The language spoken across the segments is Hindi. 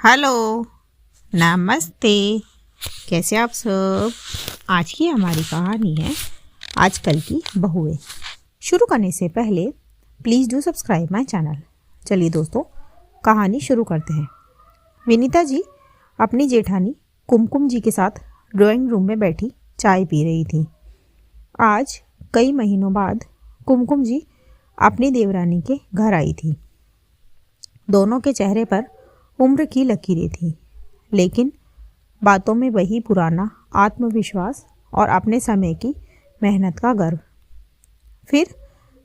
हेलो, नमस्ते। कैसे आप सब। आज की हमारी कहानी है आजकल की बहुएं। शुरू करने से पहले please do subscribe my channel. चलिए दोस्तों, कहानी शुरू करते हैं। विनीता जी अपनी जेठानी कुमकुम जी के साथ ड्राइंग रूम में बैठी चाय पी रही थी। आज कई महीनों बाद कुमकुम जी अपनी देवरानी के घर आई थी। दोनों के चेहरे पर उम्र की लकीरें थीं, लेकिन बातों में वही पुराना आत्मविश्वास और अपने समय की मेहनत का गर्व। फिर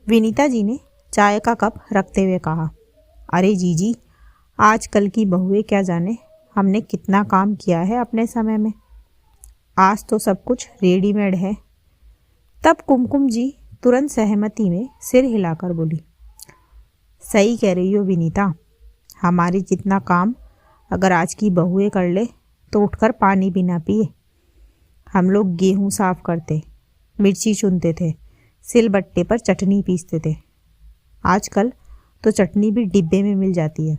विनीता जी ने चाय का कप रखते हुए कहा, अरे जीजी, आजकल की बहुएं क्या जाने हमने कितना काम किया है अपने समय में। आज तो सब कुछ रेडीमेड है। तब कुमकुम जी तुरंत सहमति में सिर हिलाकर बोली, सही कह रही हो विनीता, हमारी जितना काम अगर आज की बहुएं कर ले तो उठकर पानी भी ना पिए। हम लोग गेहूं साफ करते, मिर्ची चुनते थे, सिलबट्टे पर चटनी पीसते थे। आजकल तो चटनी भी डिब्बे में मिल जाती है।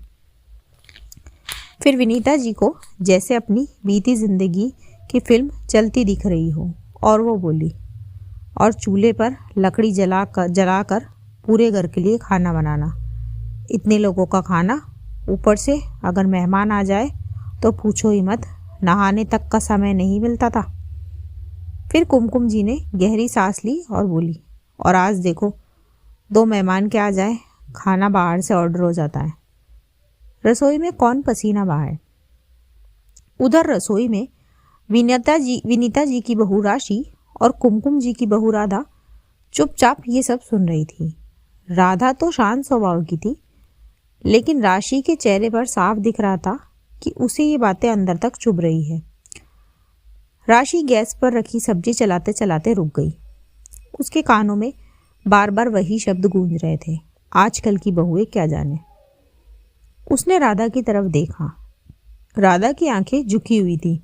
फिर विनीता जी को जैसे अपनी बीती जिंदगी की फिल्म चलती दिख रही हो और वो बोली, और चूल्हे पर लकड़ी जलाकर पूरे घर के लिए खाना बनाना। इतने लोगों का खाना, ऊपर से अगर मेहमान आ जाए तो पूछो ही मत, नहाने तक का समय नहीं मिलता था। फिर कुमकुम जी ने गहरी सांस ली और बोली, और आज देखो, 2 मेहमान के आ जाए, खाना बाहर से ऑर्डर हो जाता है। रसोई में कौन पसीना बहाए। उधर रसोई में विनीता जी की बहू राशि और कुमकुम जी की बहू राधा चुपचाप ये सब सुन रही थी। राधा तो शांत स्वभाव की थी, लेकिन राशि के चेहरे पर साफ दिख रहा था कि उसे ये बातें अंदर तक चुभ रही है। राशि गैस पर रखी सब्जी चलाते चलाते रुक गई। उसके कानों में बार बार वही शब्द गूंज रहे थे, आजकल की बहुएं क्या जाने। उसने राधा की तरफ देखा। राधा की आंखें झुकी हुई थी,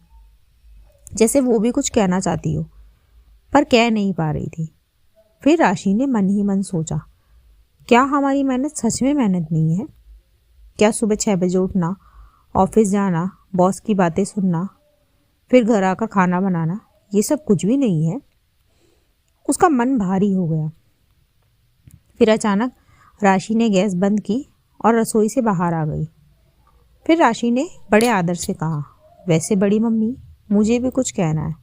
जैसे वो भी कुछ कहना चाहती हो, पर कह नहीं पा रही थी। फिर राशि ने मन ही मन सोचा, क्या हमारी मेहनत सच में मेहनत नहीं है? क्या सुबह 6 बजे उठना, ऑफिस जाना, बॉस की बातें सुनना, फिर घर आकर खाना बनाना, ये सब कुछ भी नहीं है? उसका मन भारी हो गया। फिर अचानक राशि ने गैस बंद की और रसोई से बाहर आ गई। फिर राशि ने बड़े आदर से कहा, वैसे बड़ी मम्मी, मुझे भी कुछ कहना है।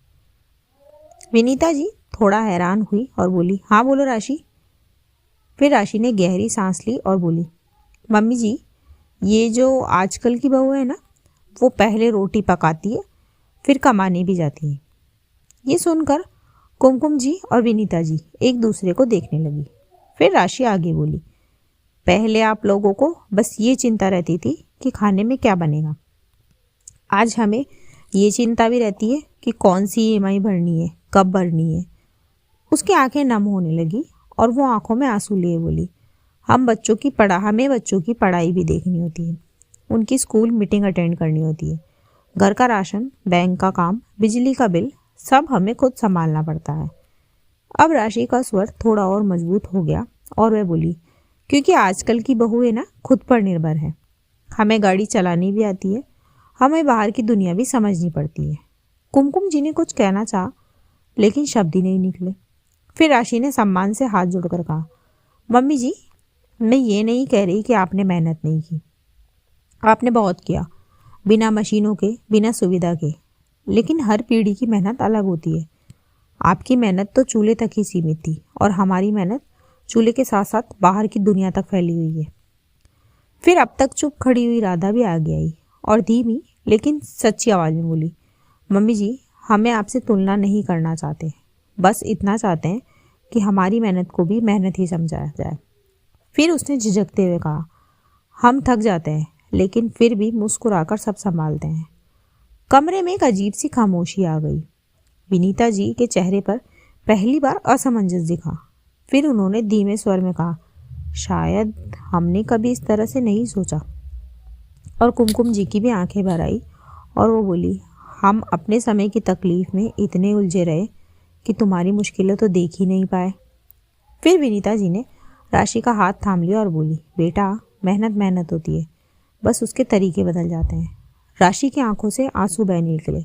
विनीता जी थोड़ा हैरान हुई और बोली, हाँ बोलो राशि। फिर राशि ने गहरी सांस ली और बोली, मम्मी जी, ये जो आजकल की बहू है ना, वो पहले रोटी पकाती है, फिर कमाने भी जाती है। ये सुनकर कुमकुम जी और विनीता जी एक दूसरे को देखने लगी। फिर राशि आगे बोली, पहले आप लोगों को बस ये चिंता रहती थी कि खाने में क्या बनेगा। आज हमें ये चिंता भी रहती है कि कौन सी ईएमआई भरनी है, कब भरनी है। उसकी आंखें नम होने लगी और वो आंखों में आंसू लिए बोली, हमें बच्चों की पढ़ाई भी देखनी होती है, उनकी स्कूल मीटिंग अटेंड करनी होती है, घर का राशन, बैंक का काम, बिजली का बिल, सब हमें खुद संभालना पड़ता है। अब राशि का स्वर थोड़ा और मजबूत हो गया और वह बोली, क्योंकि आजकल की बहुएं ना खुद पर निर्भर है। हमें गाड़ी चलानी भी आती है, हमें बाहर की दुनिया भी समझनी पड़ती है। कुमकुम जी ने कुछ कहना चाहा, लेकिन शब्द ही नहीं निकले। फिर राशि ने सम्मान से हाथ जोड़कर कहा, मम्मी जी, मैं ये नहीं कह रही कि आपने मेहनत नहीं की। आपने बहुत किया, बिना मशीनों के, बिना सुविधा के। लेकिन हर पीढ़ी की मेहनत अलग होती है। आपकी मेहनत तो चूल्हे तक ही सीमित थी और हमारी मेहनत चूल्हे के साथ साथ बाहर की दुनिया तक फैली हुई है। फिर अब तक चुप खड़ी हुई राधा भी आगे आई और धीमी लेकिन सच्ची आवाज़ में बोली, मम्मी जी, हमें आपसे तुलना नहीं करना चाहते, बस इतना चाहते हैं कि हमारी मेहनत को भी मेहनत ही समझा जाए। फिर उसने झिझकते हुए कहा, हम थक जाते हैं, लेकिन फिर भी मुस्कुराकर सब संभालते हैं। कमरे में एक अजीब सी खामोशी आ गई। विनीता जी के चेहरे पर पहली बार असमंजस दिखा। फिर उन्होंने धीमे स्वर में कहा, शायद हमने कभी इस तरह से नहीं सोचा। और कुमकुम जी की भी आंखें भर आई और वो बोली, हम अपने समय की तकलीफ में इतने उलझे रहे कि तुम्हारी मुश्किलें तो देख ही नहीं पाए। फिर विनीता जी ने राशि का हाथ थाम लिया और बोली, बेटा, मेहनत मेहनत होती है, बस उसके तरीके बदल जाते हैं। राशि की आंखों से आंसू बह निकले,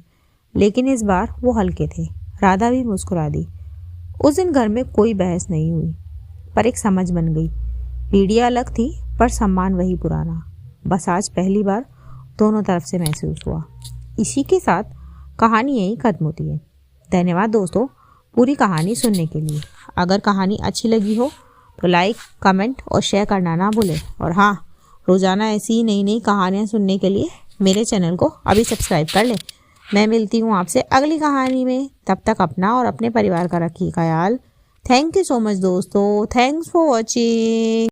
लेकिन इस बार वो हल्के थे। राधा भी मुस्कुरा दी। उस दिन घर में कोई बहस नहीं हुई, पर एक समझ बन गई। पीढ़ियाँ अलग थी, पर सम्मान वही पुराना। बस आज पहली बार दोनों तरफ से महसूस हुआ। इसी के साथ कहानी यहीं खत्म होती है। धन्यवाद दोस्तों पूरी कहानी सुनने के लिए। अगर कहानी अच्छी लगी हो तो लाइक, कमेंट और शेयर करना ना भूलें। और हाँ, रोज़ाना ऐसी ही नई नई कहानियाँ सुनने के लिए मेरे चैनल को अभी सब्सक्राइब कर लें। मैं मिलती हूँ आपसे अगली कहानी में। तब तक अपना और अपने परिवार का रखिए ख्याल। थैंक यू सो मच दोस्तों। Thanks for watching.